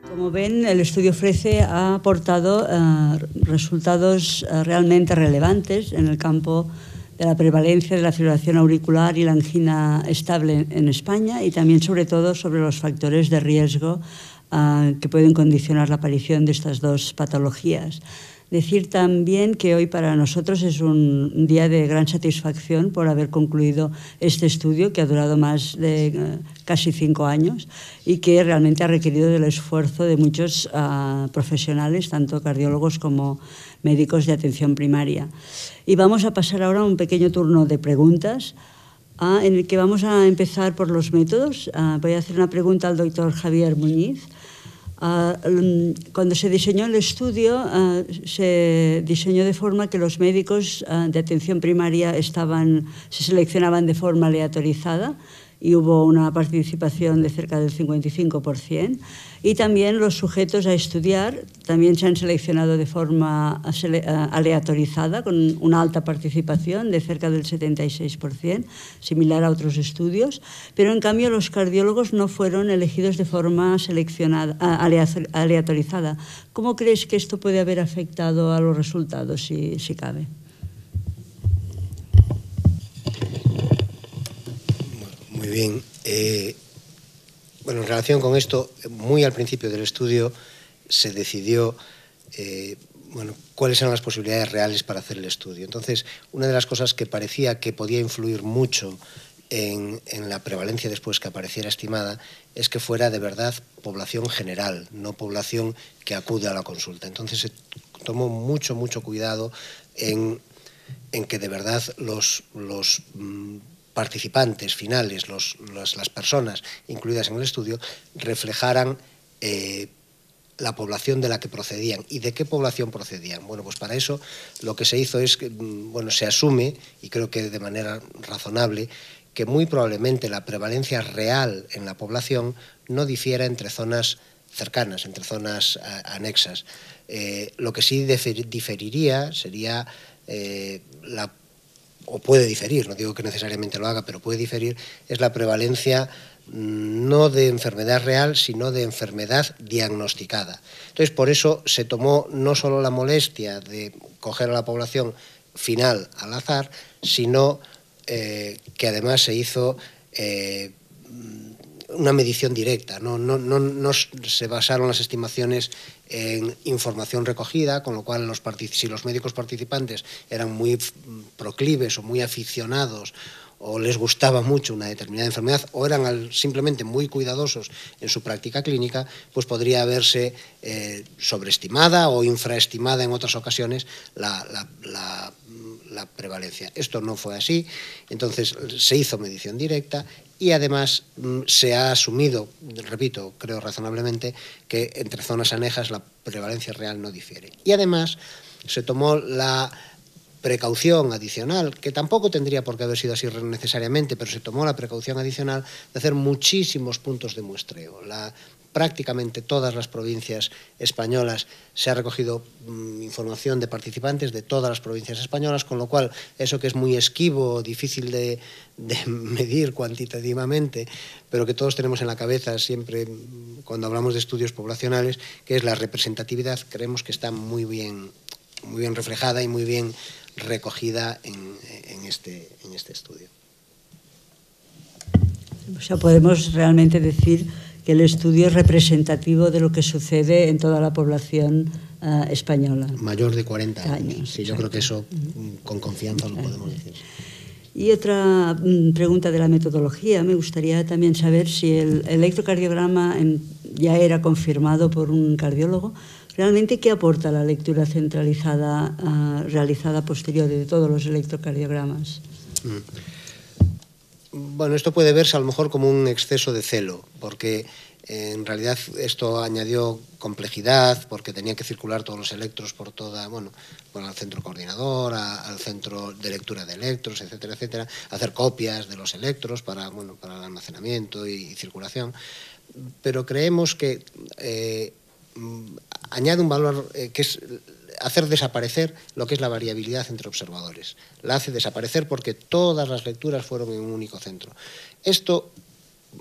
Como ven, el estudio FRECE ha aportado resultados realmente relevantes en el campo de la prevalencia de la fibrilación auricular y la angina estable en España, y también, sobre todo, sobre los factores de riesgo que pueden condicionar la aparición de estas dos patologías. Decir también que hoy para nosotros es un día de gran satisfacción por haber concluido este estudio, que ha durado más de casi 5 años y que realmente ha requerido del esfuerzo de muchos profesionales, tanto cardiólogos como médicos de atención primaria. Y vamos a pasar ahora a un pequeño turno de preguntas, en el que vamos a empezar por los métodos. Voy a hacer una pregunta al doctor Javier Muñiz. Cuando se diseñó el estudio, se diseñó de forma que los médicos de atención primaria se seleccionaban de forma aleatorizada, y hubo una participación de cerca del 55%, y también los sujetos a estudiar también se han seleccionado de forma aleatorizada, con una alta participación de cerca del 76%, similar a otros estudios, pero en cambio los cardiólogos no fueron elegidos de forma aleatorizada. ¿Cómo crees que esto puede haber afectado a los resultados, si cabe? Muy bien. Bueno, en relación con esto, muy al principio del estudio se decidió cuáles eran las posibilidades reales para hacer el estudio. Entonces, una de las cosas que parecía que podía influir mucho en la prevalencia después que apareciera estimada es que fuera de verdad población general, no población que acude a la consulta. Entonces se tomó mucho cuidado en que de verdad los participantes finales, las personas incluidas en el estudio, reflejaran la población de la que procedían. ¿Y de qué población procedían? Bueno, pues para eso lo que se hizo es que, se asume, y creo que de manera razonable, que muy probablemente la prevalencia real en la población no difiera entre zonas cercanas, entre zonas anexas. Lo que sí diferiría sería o puede diferir, no digo que necesariamente lo haga, pero puede diferir, es la prevalencia no de enfermedad real, sino de enfermedad diagnosticada. Entonces, por eso se tomó no solo la molestia de coger a la población final al azar, sino que además se hizo una medición directa. No se basaron las estimaciones en información recogida, con lo cual si los médicos participantes eran muy proclives o muy aficionados o les gustaba mucho una determinada enfermedad o eran simplemente muy cuidadosos en su práctica clínica, pues podría haberse sobreestimada o infraestimada en otras ocasiones la prevalencia. Esto no fue así, entonces se hizo medición directa y además se ha asumido, repito, creo razonablemente, que entre zonas anejas la prevalencia real no difiere. Y además se tomó la precaución adicional, que tampoco tendría por qué haber sido así necesariamente, pero se tomó la precaución adicional de hacer muchísimos puntos de muestreo. Prácticamente todas las provincias españolas se ha recogido información de participantes de todas las provincias españolas, con lo cual eso que es muy esquivo, difícil de medir cuantitativamente, pero que todos tenemos en la cabeza siempre cuando hablamos de estudios poblacionales, que es la representatividad, creemos que está muy bien reflejada y muy bien recogida en este estudio. O sea, podemos realmente decir que el estudio es representativo de lo que sucede en toda la población española. Mayor de 40 años. Sí, yo creo que eso con confianza lo podemos decir. Y otra pregunta de la metodología. Me gustaría también saber si el electrocardiograma ya era confirmado por un cardiólogo. ¿Realmente qué aporta la lectura centralizada realizada posterior de todos los electrocardiogramas? Bueno, esto puede verse a lo mejor como un exceso de celo, porque en realidad esto añadió complejidad, porque tenía que circular todos los electros por al centro coordinador, al centro de lectura de electros, etcétera, etcétera, hacer copias de los electros para el almacenamiento y circulación. Pero creemos que añade un valor que es hacer desaparecer lo que es la variabilidad entre observadores. La hace desaparecer porque todas las lecturas fueron en un único centro. Esto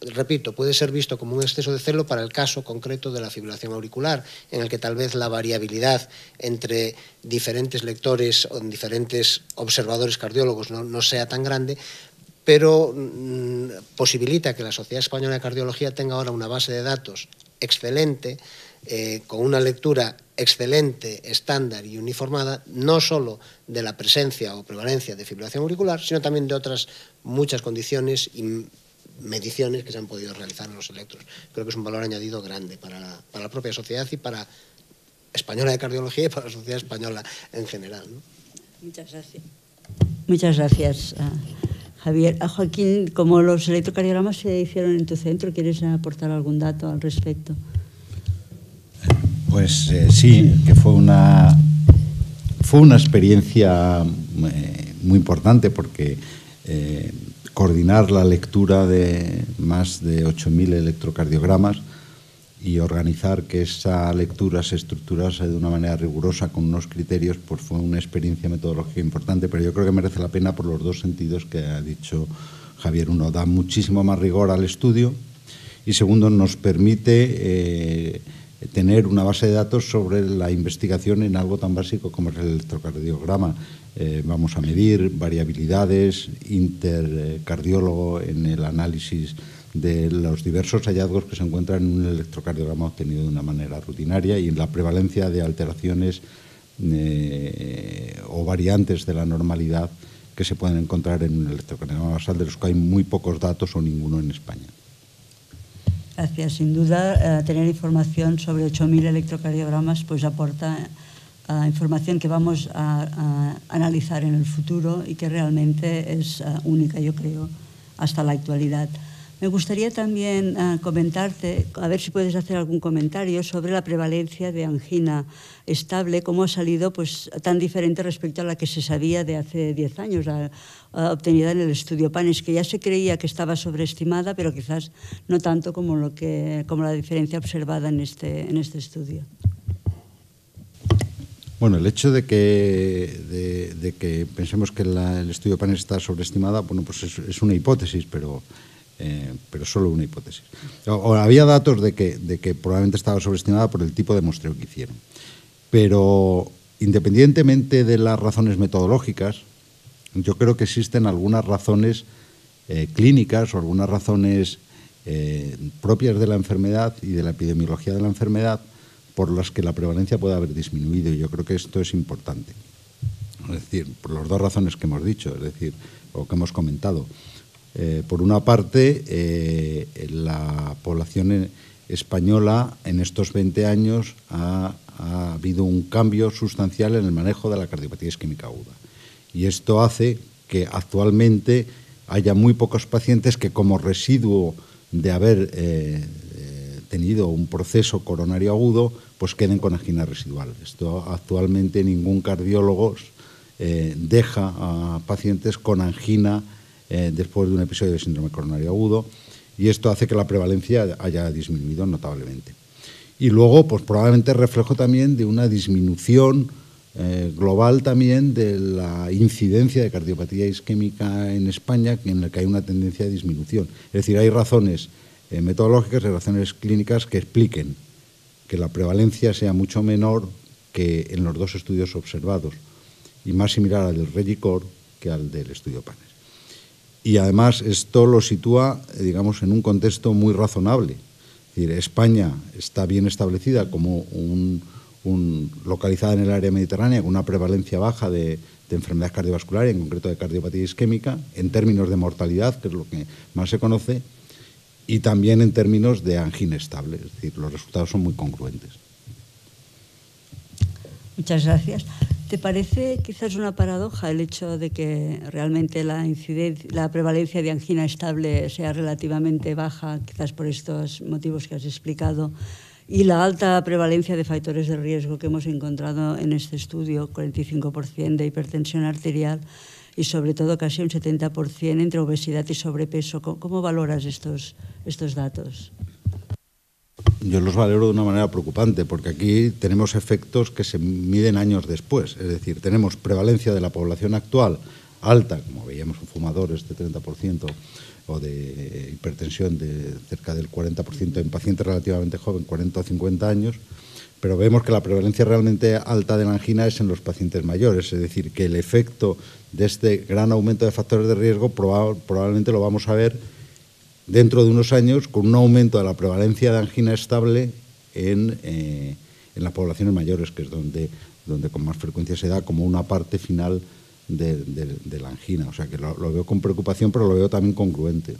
repito, puede ser visto como un exceso de celo para el caso concreto de la fibrilación auricular, en el que tal vez la variabilidad entre diferentes lectores o diferentes observadores cardiólogos no sea tan grande, pero posibilita que la Sociedad Española de Cardiología tenga ahora una base de datos excelente, con una lectura excelente, estándar y uniformada, no solo de la presencia o prevalencia de fibrilación auricular, sino también de otras muchas condiciones y mediciones que se han podido realizar en los electros. Creo que es un valor añadido grande para la propia sociedad y para Española de Cardiología y para la sociedad española en general, ¿no? Muchas gracias. Muchas gracias, Javier. Joaquín, como los electrocardiogramas se hicieron en tu centro, ¿quieres aportar algún dato al respecto? Pues sí, que fue una experiencia muy importante, porque coordinar la lectura de más de 8.000 electrocardiogramas y organizar que esa lectura se estructurase de una manera rigurosa con unos criterios, pues fue una experiencia metodológica importante, pero yo creo que merece la pena por los dos sentidos que ha dicho Javier. Uno, da muchísimo más rigor al estudio, y segundo, nos permite tener una base de datos sobre la investigación en algo tan básico como es el electrocardiograma. Vamos a medir variabilidades intercardiólogo en el análisis de los diversos hallazgos que se encuentran en un electrocardiograma obtenido de una manera rutinaria, y en la prevalencia de alteraciones o variantes de la normalidad que se pueden encontrar en un electrocardiograma basal, de los que hay muy pocos datos o ninguno en España. Gracias. Sin duda, tener información sobre 8.000 electrocardiogramas pues aporta información que vamos a analizar en el futuro y que realmente es única, yo creo, hasta la actualidad. Me gustaría también comentarte, a ver si puedes hacer algún comentario sobre la prevalencia de angina estable, cómo ha salido pues tan diferente respecto a la que se sabía de hace 10 años, obtenida en el estudio PANES, que ya se creía que estaba sobreestimada, pero quizás no tanto como la diferencia observada en este estudio. Bueno, el hecho de que pensemos que el estudio PANES está sobreestimada, bueno, pues es una hipótesis, pero solo una hipótesis. Había datos de que probablemente estaba sobreestimada por el tipo de muestreo que hicieron. Pero independientemente de las razones metodológicas, yo creo que existen algunas razones clínicas o algunas razones propias de la enfermedad y de la epidemiología de la enfermedad por las que la prevalencia puede haber disminuido, y yo creo que esto es importante. Es decir, por las dos razones que hemos dicho, es decir, o que hemos comentado. Por una parte, la población española en estos 20 años ha habido un cambio sustancial en el manejo de la cardiopatía isquémica aguda. Y esto hace que actualmente haya muy pocos pacientes que, como residuo de haber tenido un proceso coronario agudo, pues queden con angina residual. Esto actualmente ningún cardiólogo deja a pacientes con angina después de un episodio de síndrome coronario agudo, y esto hace que la prevalencia haya disminuido notablemente. Y luego, pues probablemente reflejo también de una disminución global también de la incidencia de cardiopatía isquémica en España, en la que hay una tendencia de disminución. Es decir, hay razones metodológicas y razones clínicas que expliquen que la prevalencia sea mucho menor que en los dos estudios observados, y más similar al del REGICOR que al del estudio PANES. Y además esto lo sitúa, digamos, en un contexto muy razonable. Es decir, España está bien establecida como localizada en el área mediterránea, con una prevalencia baja de enfermedad cardiovascular, y en concreto de cardiopatía isquémica, en términos de mortalidad, que es lo que más se conoce, y también en términos de angina estable. Es decir, los resultados son muy congruentes. Muchas gracias. ¿Te parece quizás una paradoja el hecho de que realmente la prevalencia de angina estable sea relativamente baja, quizás por estos motivos que has explicado, y la alta prevalencia de factores de riesgo que hemos encontrado en este estudio, 45% de hipertensión arterial y sobre todo casi un 70% entre obesidad y sobrepeso? ¿Cómo valoras estos datos? Yo los valoro de una manera preocupante, porque aquí tenemos efectos que se miden años después. Es decir, tenemos prevalencia de la población actual alta, como veíamos en fumadores de 30%, o de hipertensión de cerca del 40% en pacientes relativamente jóvenes, 40 o 50 años, pero vemos que la prevalencia realmente alta de la angina es en los pacientes mayores, es decir, que el efecto de este gran aumento de factores de riesgo probablemente lo vamos a ver dentro de unos años con un aumento de la prevalencia de angina estable en las poblaciones mayores, que es donde con más frecuencia se da como una parte final de la angina. O sea que lo veo con preocupación, pero lo veo también congruente.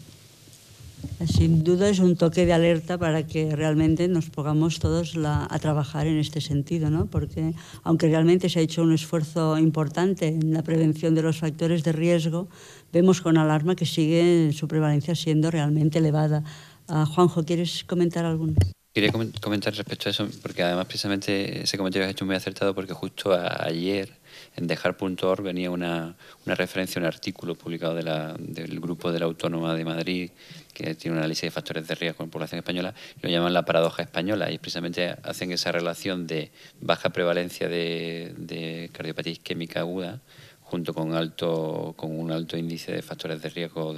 Sin duda es un toque de alerta para que realmente nos pongamos todos a trabajar en este sentido, ¿no? Porque aunque realmente se ha hecho un esfuerzo importante en la prevención de los factores de riesgo, vemos con alarma que sigue su prevalencia siendo realmente elevada. Juanjo, ¿quieres comentar algo? Quería comentar respecto a eso, porque además precisamente ese comentario que has hecho muy acertado, porque justo ayer en dejar.org venía una referencia, un artículo publicado del grupo de la Autónoma de Madrid, que tiene un análisis de factores de riesgo en población española, lo llaman la paradoja española, y precisamente hacen esa relación de baja prevalencia de cardiopatía isquémica aguda junto con un alto índice de factores de riesgo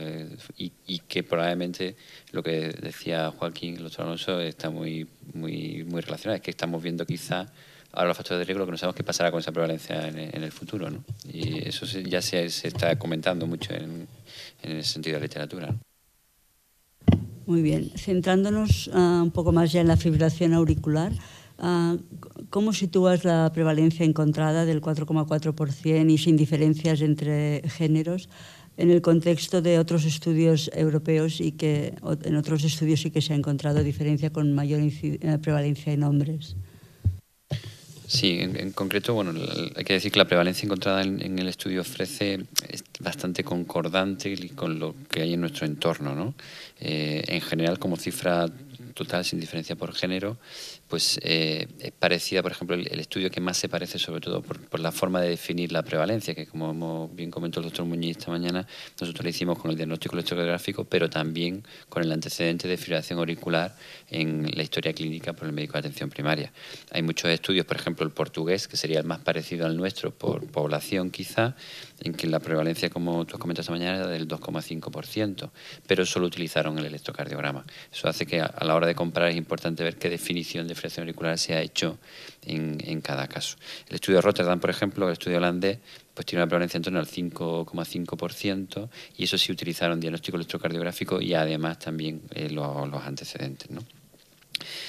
y que probablemente lo que decía Joaquín, el doctor Alonso, está muy relacionado. Es que estamos viendo quizá ahora los factores de riesgo, lo que no sabemos qué pasará con esa prevalencia en el futuro, ¿no? Y eso ya se está comentando mucho en ese sentido de la literatura, ¿no? Muy bien. Centrándonos un poco más ya en la fibrilación auricular, ¿cómo sitúas la prevalencia encontrada del 4,4% y sin diferencias entre géneros en el contexto de otros estudios europeos y que en otros estudios sí que se ha encontrado diferencia con mayor prevalencia en hombres? Sí, en concreto, bueno, hay que decir que la prevalencia encontrada en el estudio ofrece es bastante concordante con lo que hay en nuestro entorno, ¿no? En general, como cifra total, sin diferencia por género, pues es parecida, por ejemplo, el estudio que más se parece, sobre todo por la forma de definir la prevalencia, que como bien comentó el doctor Muñiz esta mañana, nosotros lo hicimos con el diagnóstico electrocardiográfico, pero también con el antecedente de fibrilación auricular en la historia clínica por el médico de atención primaria. Hay muchos estudios, por ejemplo, el portugués, que sería el más parecido al nuestro por población quizá, en que la prevalencia, como tú has comentado esta mañana, era del 2,5%, pero solo utilizaron el electrocardiograma. Eso hace que a la hora de comparar es importante ver qué definición de fibrilación auricular se ha hecho en cada caso. El estudio de Rotterdam, por ejemplo, el estudio holandés, pues tiene una prevalencia en torno al 5,5%, y eso sí utilizaron diagnóstico electrocardiográfico y además también los antecedentes, ¿no?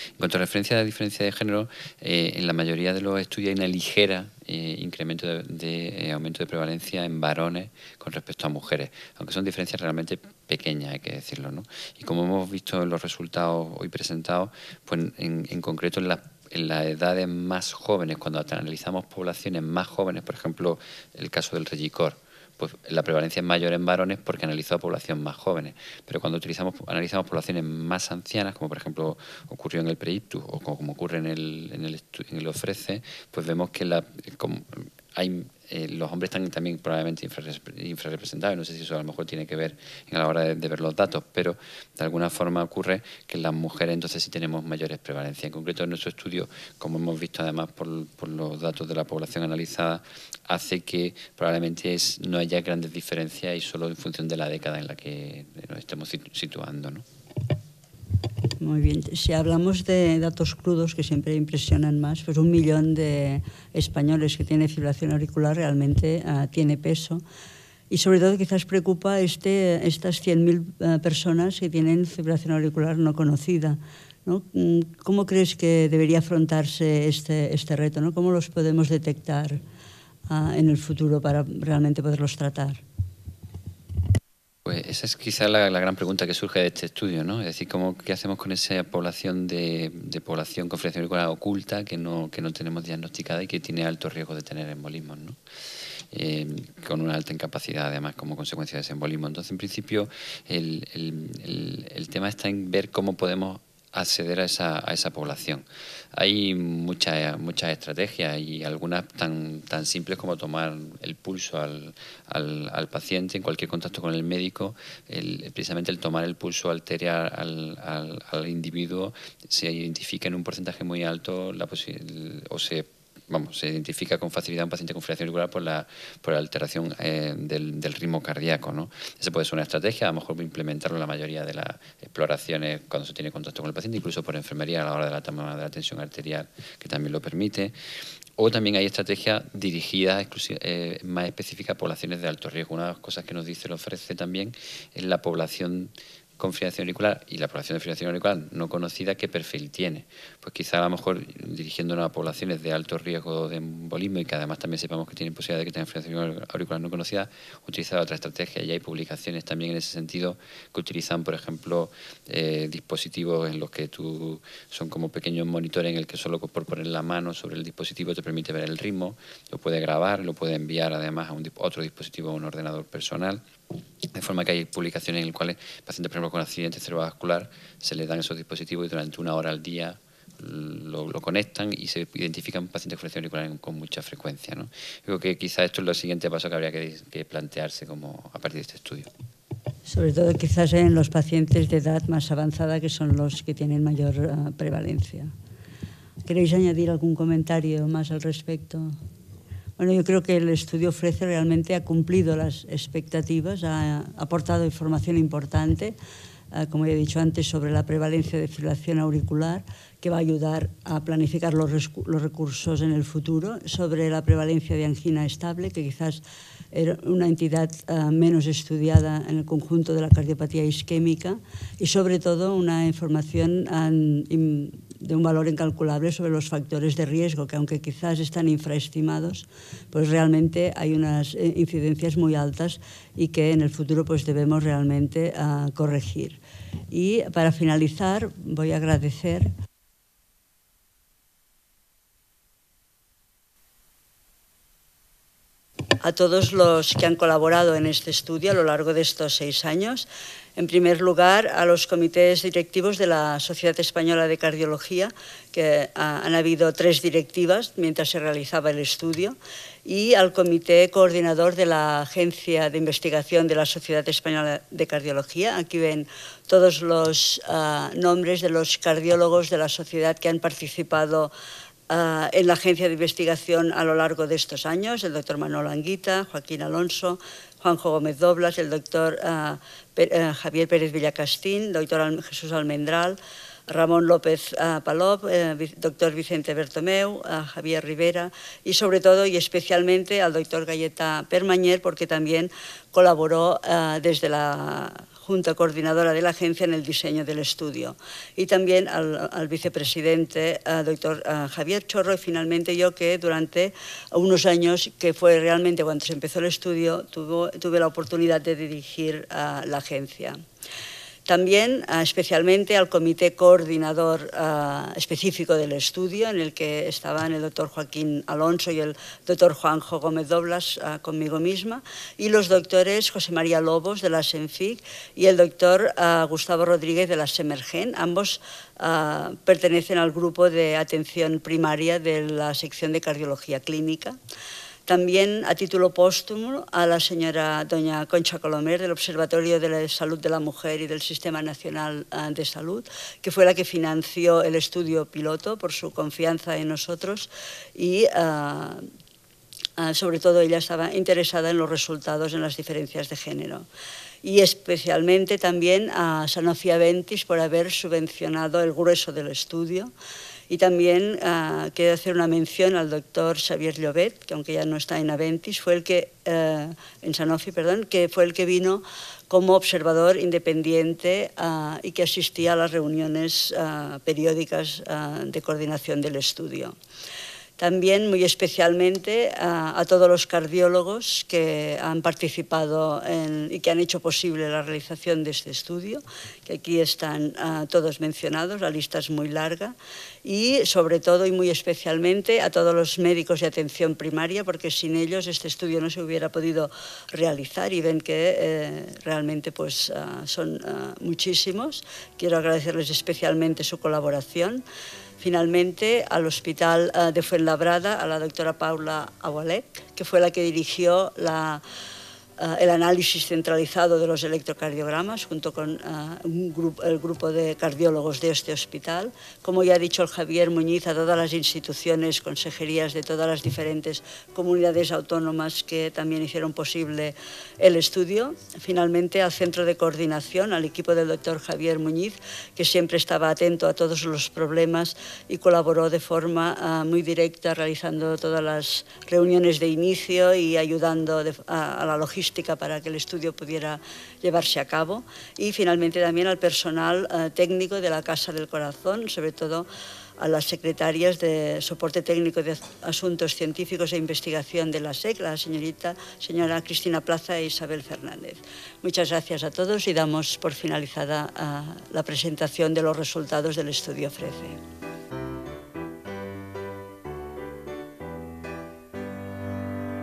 En cuanto a referencia a la diferencia de género, en la mayoría de los estudios hay una ligera incremento de aumento de prevalencia en varones con respecto a mujeres, aunque son diferencias realmente pequeñas, hay que decirlo, ¿no? Y como hemos visto en los resultados hoy presentados, pues en concreto en las edades más jóvenes, cuando analizamos poblaciones más jóvenes, por ejemplo, el caso del Regicor, pues la prevalencia es mayor en varones porque analizó a población más jóvenes. Pero cuando analizamos poblaciones más ancianas, como por ejemplo ocurrió en el PREIPTUS o como ocurre en el OFRECE, pues vemos que los hombres están también probablemente infrarrepresentados. No sé si eso a lo mejor tiene que ver a la hora de ver los datos, pero de alguna forma ocurre que en las mujeres entonces sí tenemos mayores prevalencias. En concreto, en nuestro estudio, como hemos visto además por los datos de la población analizada, hace que probablemente no haya grandes diferencias y solo en función de la década en la que nos estemos situando, ¿no? Muy bien. Si hablamos de datos crudos, que siempre impresionan más, pues 1 millón de españoles que tienen fibrilación auricular realmente tiene peso. Y sobre todo quizás preocupa estas 100.000 personas que tienen fibrilación auricular no conocida, ¿no? ¿Cómo crees que debería afrontarse este reto, ¿no? ¿Cómo los podemos detectar en el futuro para realmente poderlos tratar? Pues esa es quizá la gran pregunta que surge de este estudio, ¿no? Es decir, ¿qué hacemos con esa población de población con fibrilación auricular oculta que no tenemos diagnosticada y que tiene alto riesgo de tener embolismos, ¿no? Con una alta incapacidad además como consecuencia de ese embolismo? Entonces, en principio, el tema está en ver cómo podemos acceder a esa población. Hay muchas estrategias y algunas tan simples como tomar el pulso al paciente en cualquier contacto con el médico. Precisamente el tomar el pulso altera al individuo, se identifica en un porcentaje muy alto o se se identifica con facilidad un paciente con fibrilación auricular por la alteración del ritmo cardíaco, ¿no? Esa puede ser una estrategia, a lo mejor implementarlo en la mayoría de las exploraciones cuando se tiene contacto con el paciente, incluso por enfermería a la hora de la toma de la tensión arterial, que también lo permite. O también hay estrategias dirigidas más específicas a poblaciones de alto riesgo. Una de las cosas que nos dice el ofrece también es la población con fibrilación auricular y la población de fibrilación auricular no conocida, ¿qué perfil tiene? Pues quizá a lo mejor dirigiéndonos a poblaciones de alto riesgo de embolismo y que además también sepamos que tienen posibilidad de que tengan fibrilación auricular no conocida, utilizar otra estrategia. Y hay publicaciones también en ese sentido que utilizan, por ejemplo, dispositivos en los que son como pequeños monitores en el que solo por poner la mano sobre el dispositivo te permite ver el ritmo, lo puede grabar, lo puede enviar además a otro dispositivo, a un ordenador personal. De forma que hay publicaciones en las cuales pacientes, por ejemplo, con accidente cerebrovascular se les dan esos dispositivos y durante 1 hora al día lo conectan y se identifican pacientes con fibrilación auricular con mucha frecuencia, ¿no? Creo que quizá esto es el siguiente paso que habría que plantearse como a partir de este estudio. Sobre todo quizás en los pacientes de edad más avanzada, que son los que tienen mayor prevalencia. ¿Queréis añadir algún comentario más al respecto? Bueno, yo creo que el estudio ofrece realmente ha cumplido las expectativas, ha aportado información importante, como ya he dicho antes, sobre la prevalencia de fibrilación auricular, que va a ayudar a planificar los recursos en el futuro, sobre la prevalencia de angina estable, que quizás era una entidad menos estudiada en el conjunto de la cardiopatía isquémica, y sobre todo una información de un valor incalculable sobre los factores de riesgo, que aunque quizás están infraestimados, pues realmente hay unas incidencias muy altas y que en el futuro pues debemos realmente corregir. Y para finalizar voy a agradecer a todos los que han colaborado en este estudio a lo largo de estos 6 años. En primer lugar, a los comités directivos de la Sociedad Española de Cardiología, que han habido 3 directivas mientras se realizaba el estudio, y al comité coordinador de la Agencia de Investigación de la Sociedad Española de Cardiología. Aquí ven todos los nombres de los cardiólogos de la sociedad que han participado en la agencia de investigación a lo largo de estos años: el doctor Manolo Anguita, Joaquín Alonso, Juanjo Gómez Doblas, el doctor Javier Pérez Villacastín, doctor Jesús Almendral, Ramón López Palop, doctor Vicente Bertomeu, Javier Rivera y sobre todo y especialmente al doctor Galleta Permanyer, porque también colaboró desde la Junta Coordinadora de la Agencia en el diseño del estudio, y también al vicepresidente, doctor Javier Chorro, y finalmente yo, que durante unos años, que fue realmente cuando se empezó el estudio, tuve la oportunidad de dirigir la agencia. También especialmente al comité coordinador específico del estudio, en el que estaban el doctor Joaquín Alonso y el doctor Juanjo Gómez Doblas, conmigo misma, y los doctores José María Lobos de la SENFIC y el doctor Gustavo Rodríguez de la SEMERGEN. Ambos pertenecen al grupo de atención primaria de la sección de cardiología clínica. También, a título póstumo, a la señora doña Concha Colomer del Observatorio de la Salud de la Mujer y del Sistema Nacional de Salud, que fue la que financió el estudio piloto por su confianza en nosotros y sobre todo ella estaba interesada en los resultados en las diferencias de género. Y especialmente también a Sanofi Aventis por haber subvencionado el grueso del estudio. Y también quiero hacer una mención al doctor Xavier Llobet, que aunque ya no está en Aventis, fue el que, en Sanofi, perdón, que fue el que vino como observador independiente y que asistía a las reuniones periódicas de coordinación del estudio. También, muy especialmente, a todos los cardiólogos que han participado y que han hecho posible la realización de este estudio, que aquí están todos mencionados, la lista es muy larga, y sobre todo y muy especialmente a todos los médicos de atención primaria, porque sin ellos este estudio no se hubiera podido realizar, y ven que realmente pues, son muchísimos. Quiero agradecerles especialmente su colaboración. Finalmente, al Hospital de Fuenlabrada, a la doctora Paula Agualec, que fue la que dirigió el análisis centralizado de los electrocardiogramas junto con el grupo de cardiólogos de este hospital. Como ya ha dicho el Javier Muñiz, a todas las instituciones, consejerías de todas las diferentes comunidades autónomas que también hicieron posible el estudio. Finalmente al centro de coordinación, al equipo del doctor Javier Muñiz, que siempre estaba atento a todos los problemas y colaboró de forma muy directa, realizando todas las reuniones de inicio y ayudando a la logística para que el estudio pudiera llevarse a cabo. Y finalmente también al personal técnico de la Casa del Corazón, sobre todo a las secretarias de soporte técnico de asuntos científicos e investigación de la SEC, la señora Cristina Plaza e Isabel Fernández. Muchas gracias a todos y damos por finalizada la presentación de los resultados del estudio FRECE.